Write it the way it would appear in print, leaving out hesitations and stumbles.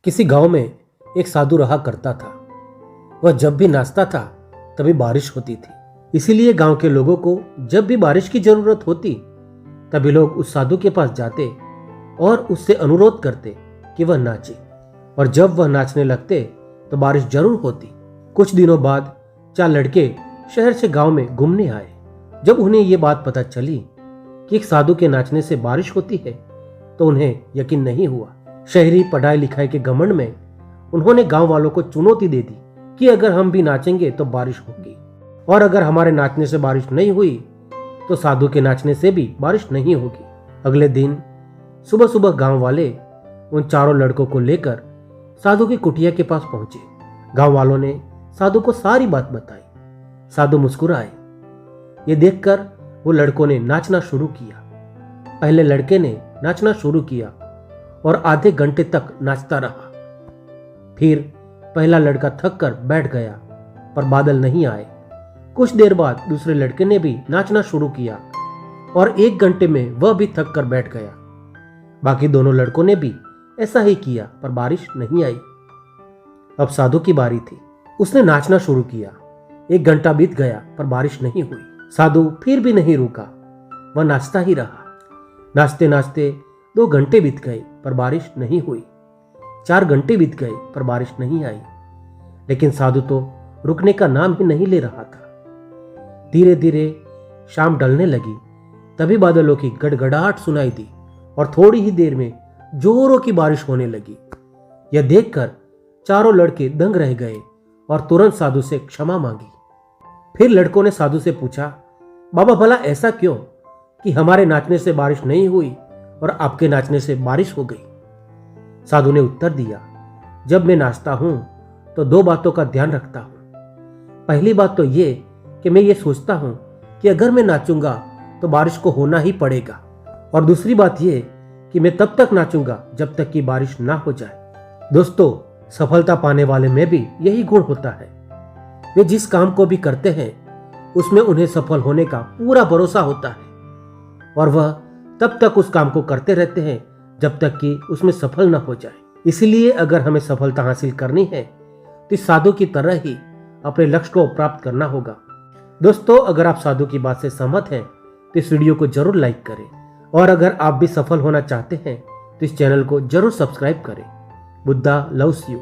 किसी गांव में एक साधु रहा करता था। वह जब भी नाचता था तभी बारिश होती थी। इसीलिए गांव के लोगों को जब भी बारिश की जरूरत होती तभी लोग उस साधु के पास जाते और उससे अनुरोध करते कि वह नाचे, और जब वह नाचने लगते तो बारिश जरूर होती। कुछ दिनों बाद 4 लड़के शहर से गांव में घूमने आए। जब उन्हें ये बात पता चली कि एक साधु के नाचने से बारिश होती है तो उन्हें यकीन नहीं हुआ। शहरी पढ़ाई लिखाई के घमंड में उन्होंने गांव वालों को चुनौती दे दी कि अगर हम भी नाचेंगे तो बारिश होगी, और अगर हमारे नाचने से बारिश नहीं हुई तो साधु के नाचने से भी बारिश नहीं होगी। अगले दिन सुबह सुबह गांव वाले उन चारों लड़कों को लेकर साधु की कुटिया के पास पहुंचे। गांव वालों ने साधु को सारी बात बताई। साधु मुस्कुराए। ये देखकर वो लड़कों ने नाचना शुरू किया। पहले लड़के ने नाचना शुरू किया और आधे घंटे तक नाचता रहा। फिर पहला लड़का थक कर बैठ गया, पर बादल नहीं आए। कुछ देर बाद दूसरे लड़के ने भी नाचना शुरू किया और 1 घंटे में वह भी थक कर बैठ गया। बाकी दोनों लड़कों ने भी ऐसा ही किया, पर बारिश नहीं आई। अब साधु की बारी थी। उसने नाचना शुरू किया। 1 घंटा बीत गया, पर बारिश नहीं हुई। साधु फिर भी नहीं रुका, वह नाचता ही रहा। नाचते नाचते 2 घंटे बीत गए, पर बारिश नहीं हुई। 4 घंटे बीत गए, पर बारिश नहीं आई। लेकिन साधु तो रुकने का नाम ही नहीं ले रहा था। धीरे धीरे शाम ढलने लगी। तभी बादलों की गड़गड़ाहट सुनाई दी और थोड़ी ही देर में जोरों की बारिश होने लगी। यह देखकर चारों लड़के दंग रह गए और तुरंत साधु से क्षमा मांगी। फिर लड़कों ने साधु से पूछा, बाबा भला ऐसा क्यों कि हमारे नाचने से बारिश नहीं हुई और आपके नाचने से बारिश हो गई? साधु ने उत्तर दिया, जब मैं नाचता हूं तो 2 बातों का ध्यान रखता हूं। पहली बात तो ये कि मैं ये सोचता हूं कि अगर मैं नाचूंगा तो बारिश को होना ही पड़ेगा, और दूसरी बात ये कि मैं तब तक नाचूंगा जब तक कि बारिश ना हो जाए। दोस्तों, सफलता पाने वाले में भी यही गुण होता है। वे जिस काम को भी करते हैं उसमें उन्हें सफल होने का पूरा भरोसा होता है, और वह तब तक उस काम को करते रहते हैं जब तक कि उसमें सफल न हो जाए। इसलिए अगर हमें सफलता हासिल करनी है तो इस साधु की तरह ही अपने लक्ष्य को प्राप्त करना होगा। दोस्तों, अगर आप साधु की बात से सहमत हैं तो इस वीडियो को जरूर लाइक करें, और अगर आप भी सफल होना चाहते हैं तो इस चैनल को जरूर सब्सक्राइब करें। Buddha loves you.